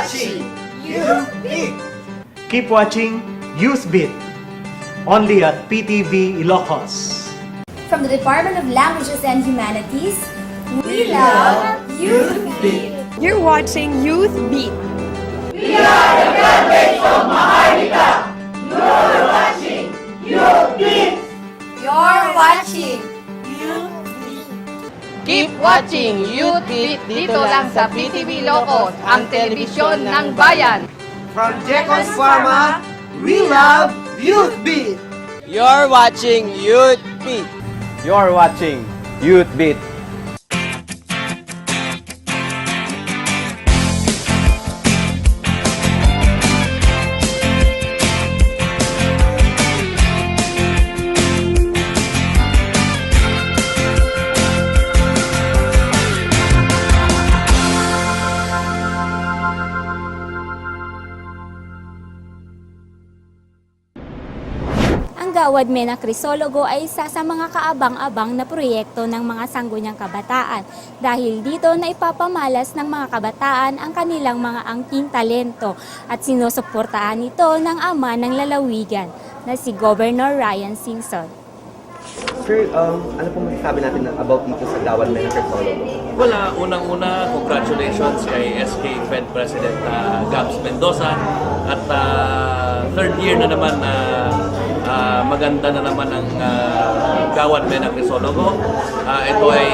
watching Youth Beat. Keep watching Youth Beat, only at PTV Ilocos. From the Department of Languages and Humanities, we love Youth Beat. You're watching Youth Beat. You're watching Keep watching Youth Beat dito lang sa PTV Ilocos, ang telebisyon ng bayan. From Jekos Pharma, we love Youth Beat. You're watching Youth Beat. You're watching Youth Beat. Ang Gawad Mena Crisologo ay isa sa mga kaabang-abang na proyekto ng mga sangguniang kabataan dahil dito na ipapamalas ng mga kabataan ang kanilang mga angking talento at sinusuportahan ito ng ama ng lalawigan na si Governor Ryan Singson. Sir, ano po masasabi natin about dito sa Gawad Mena Crisologo? Wala, unang-una, congratulations kay SK Fed President Gabs Mendoza at third year na naman na maganda na naman ang Gawad Mena Crisologo. Ito ay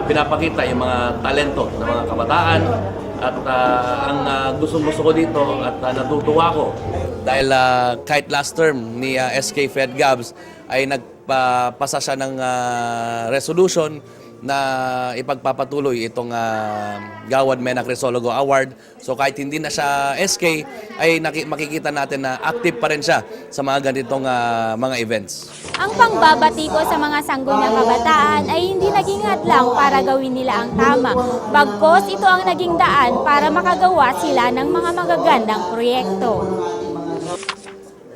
pinapakita yung mga talento ng mga kabataan at ang gustong-gusto ko dito at natutuwa ko dahil kahit last term ni SK Fed Gabs ay nagpapasa siya ng resolution na ipagpapatuloy itong Gawad Mena Crisologo Award. So kahit hindi na siya SK, ay makikita natin na active pa rin siya sa mga ganitong mga events. Ang pangbabatiko sa mga sangguniang kabataan ay hindi naging hadlang para gawin nila ang tama. Bagkus ito ang naging daan para makagawa sila ng mga magagandang proyekto.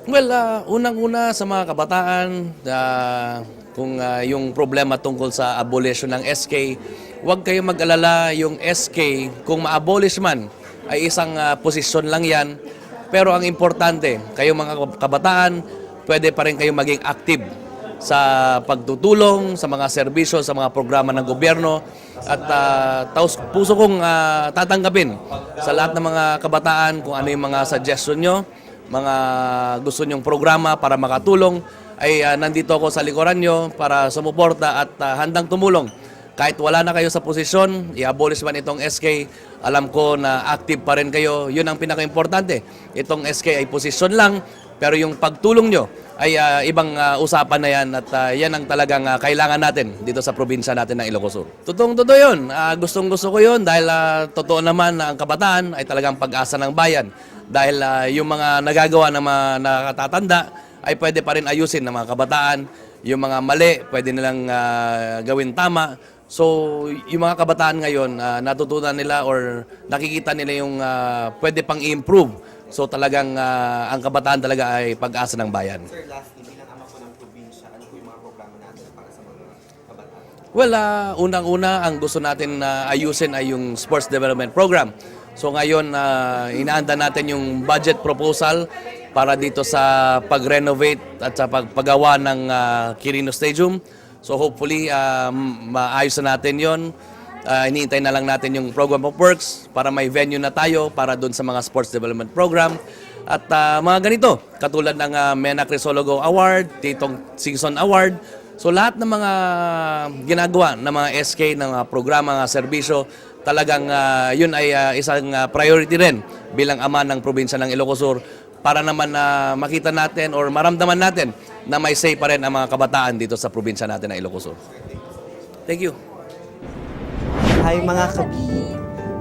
Well, unang-una sa mga kabataan, kung yung problema tungkol sa abolition ng SK, huwag kayong mag-alala, yung SK, kung ma-abolish man, ay isang posisyon lang yan. Pero ang importante, kayong mga kabataan, pwede pa rin kayong maging active sa pagtutulong, sa mga serbisyo, sa mga programa ng gobyerno. At puso kong tatanggapin sa lahat ng mga kabataan kung ano yung mga suggestion nyo, mga gusto nyong programa para makatulong, ay nandito ako sa likuran nyo para sumuporta at handang tumulong. Kahit wala na kayo sa posisyon, i-abolish man itong SK, alam ko na active pa rin kayo. Yun ang pinaka-importante. Itong SK ay posisyon lang, pero yung pagtulong nyo ay ibang usapan na yan at yan ang talagang kailangan natin dito sa probinsya natin ng Ilocos Sur. Totoo yun. Gustong-gusto ko yun dahil totoo naman na ang kabataan ay talagang pag-asa ng bayan. Dahil yung mga nagagawa ng mga nakatatanda ay pwede pa rin ayusin ng mga kabataan. Yung mga mali, pwede nilang gawin tama. So, yung mga kabataan ngayon, natutunan nila or nakikita nila yung pwede pang i-improve. So, talagang ang kabataan talaga ay pag-asa ng bayan. Sir, lastly, bilang ama po ng probinsya, ano po yung mga programa natin para sa mga kabataan? Well, unang-una, ang gusto natin ayusin ay yung sports development program. So ngayon, inaanda natin yung budget proposal para dito sa pag-renovate at sa pagpagawa ng Quirino Stadium. So hopefully, maayos na natin yon. Iniintay na lang natin yung program of works para may venue na tayo para doon sa mga sports development program. At mga ganito, katulad ng Mena Crisologo Award, Titong Singson Award. So lahat ng mga ginagawa ng mga SK, ng mga programa, mga serbisyo, talagang yun ay isang priority rin bilang ama ng probinsya ng Ilocos Sur para naman makita natin or maramdaman natin na may say pa rin ang mga kabataan dito sa probinsya natin ng Ilocos Sur. Thank you. Hi mga kabi.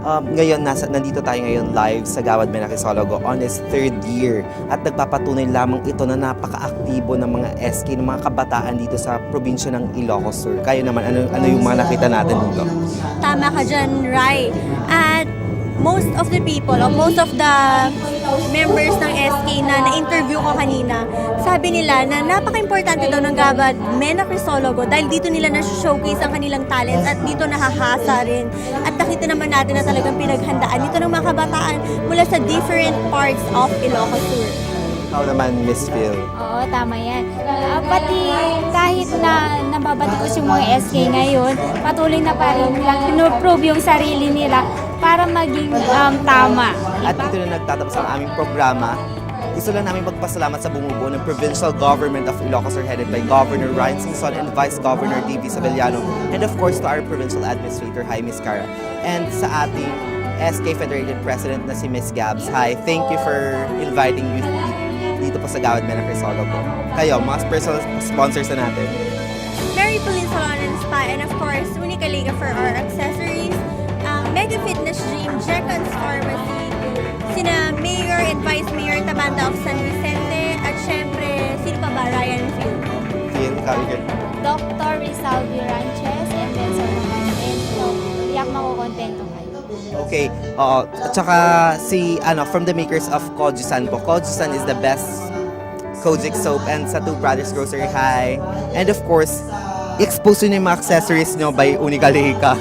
Ngayon, nandito tayo ngayon live sa Gawad Mena Crisologo on its third year at nagpapatunay lamang ito na napaka-aktibo ng mga SK, ng mga kabataan dito sa probinsya ng Ilocos Sur. Kayo naman, ano yung mga nakita natin dito? Tama ka dyan, Rai. At most of the people o most of the members ng SK na na-interview ko kanina, sabi nila na napaka-importante daw ng GAWAD MENA Crisologo dahil dito nila na-showcase ang kanilang talents at dito nahahasa rin. At nakita naman natin na talagang pinaghandaan dito ng mga kabataan mula sa different parts of Ilocos Sur. Ikaw naman, Miss Phil. Oo, tama yan. Pati kahit na nababatikos yung mga SK ngayon, patuloy na pa rin lang pinoprove yung sarili nila para maging tama. At dito na nagtatapos ang aming programa. Gusto lang namin magpasalamat sa bumubuo ng Provincial Government of Ilocos Sur headed by Governor Ryan Singson and Vice Governor D.B. Sabellano, and of course to our Provincial Administrator, hi Miss Cara, and sa ating SK Federated President na si Miss Gabs. Hi, thank you for inviting Youth Beat dito po sa GAWAD MENA Crisologo. Kayo, mga personal sponsors na natin. Mary Pauline Salon and Spa, and of course, Unica Liga for our accessories, Mega Fitness Gym, Jekons Pharmacy, sina Mayor and Vice Mayor Tabanda of San Vicente, at syempre, sino pa ba? Ryan Phil. Phil, Karigan. Dr. Rizal Viranches and then so and so, tiyak makukontento kayo. Okay, at saka from the makers of Kojusan po. Kojusan is the best Kojic soap, and sa Two Brothers Grocery High. And of course, expose nyo yung mga accessories nyo by Unica Liga.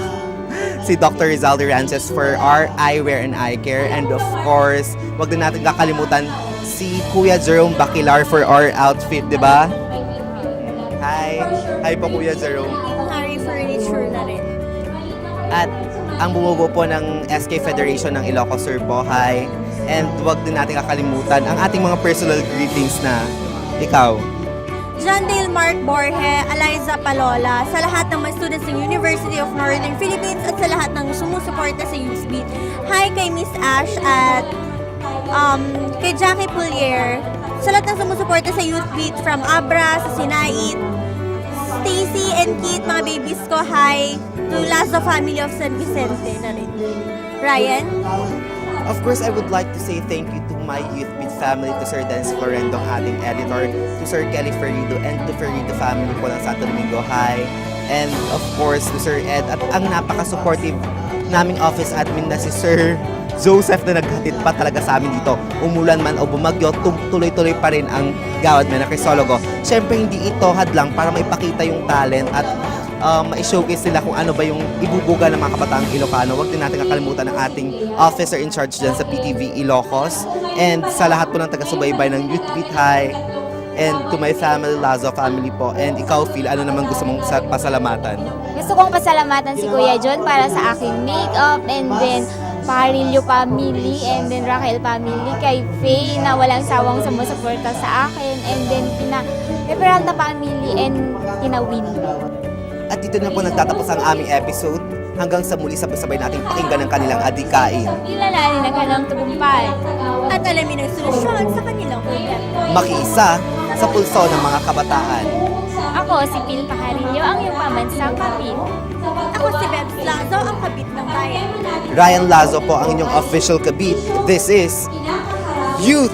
Si Dr. Rizal Ranches for our eyewear and eye care. And of course, wag din natin kakalimutan si Kuya Jerome Baquilar for our outfit, di ba? Hi! Hi po Kuya Jerome. Harry Furniture na rin. At ang bumubuo po ng SK Federation ng Ilocos Sur po, hi. And wag din natin kakalimutan ang ating mga personal greetings na ikaw. John Dale Mark Borge, Eliza Palola, sa lahat ng mga students ng University of Northern Philippines at sa lahat ng sumusuporta sa Youth Beat. Hi kay Miss Ash at kay Jackie Pulier, sa lahat ng sumusuporta sa Youth Beat from Abra, sa Sinait, Stacy and Kit, mga babies ko, hi, to Lazo family of San Vicente na rin. Ryan? Of course, I would like to say thank you to my Youth Beat family, to Sir Dennis Florendo, ating editor, to Sir Kelly Ferrido, and to Ferrido family po ng Santo Domingo High. And of course, to Sir Ed, at ang napaka-supportive naming office admin na si Sir Joseph na naghatid pa talaga sa amin dito. Umulan man o bumagyo, tuloy-tuloy pa rin ang GAWAD MENA Crisologo. Siyempre, hindi ito hadlang para maipakita yung talent at ma-showcase nila kung ano ba yung ibubuga ng mga kapataang Ilocano. Huwag din natin kakalimutan ang ating officer in charge dyan sa PTV Ilocos. And sa lahat po ng taga-subaybay ng Youth Beat High. And to my family, Lazo family po. And ikaw, Phil, ano naman gusto mong pasalamatan? Gusto kong pasalamatan si Kuya John para sa aking make-up, and then Parillo family, and then Raquel family, kay Faye na walang sawang sumusuporta sa akin, and then Peralta family, and Win. At dito na po nagtatapos ang aming episode. Hanggang sa muli, sabay-sabay nating pakinggan ang kanilang adikain. Kilalanin ang kanilang tagumpay. At alamin ang solusyon sa kanilang problema. Makiisa sa pulso ng mga kabataan. Ako si Phil Pajarillo, ang iyong pamansang kapit. Ako si Bebs Lazo, ang kabit ng bayan. Ryan Lazo po ang inyong official kabit. This is Youth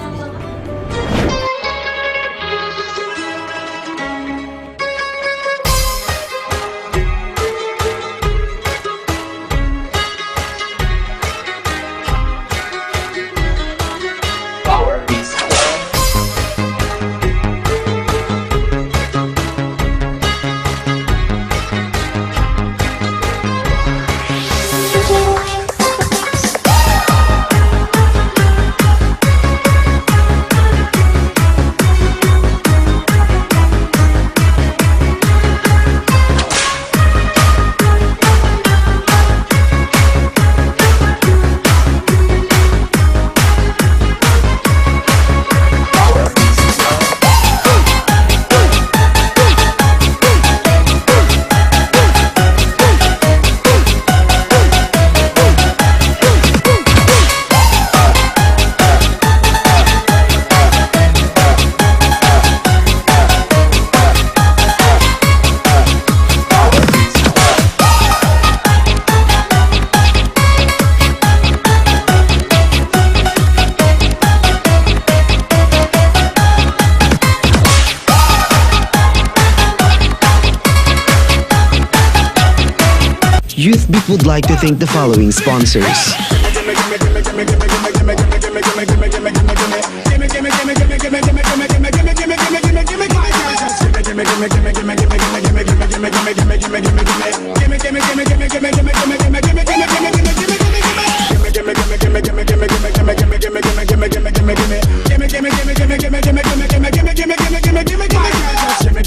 Youth Beat would like to thank the following sponsors: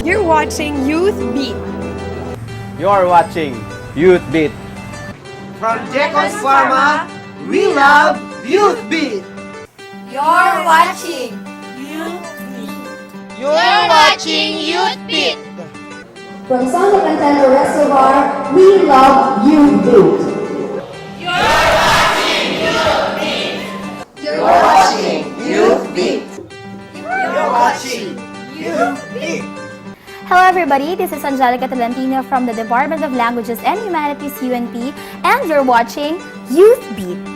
You're watching Youth Beat. You're watching Youth Beat. From Jacobs Pharma, we love Youth Beat. You're watching Youth Beat. From Sonic Antenna Reservoir, we love Youth Beat. You're watching Youth Beat. You're watching Youth Beat. Hello everybody, this is Angelica Tolentino from the Department of Languages and Humanities UNP, and you're watching Youth Beat.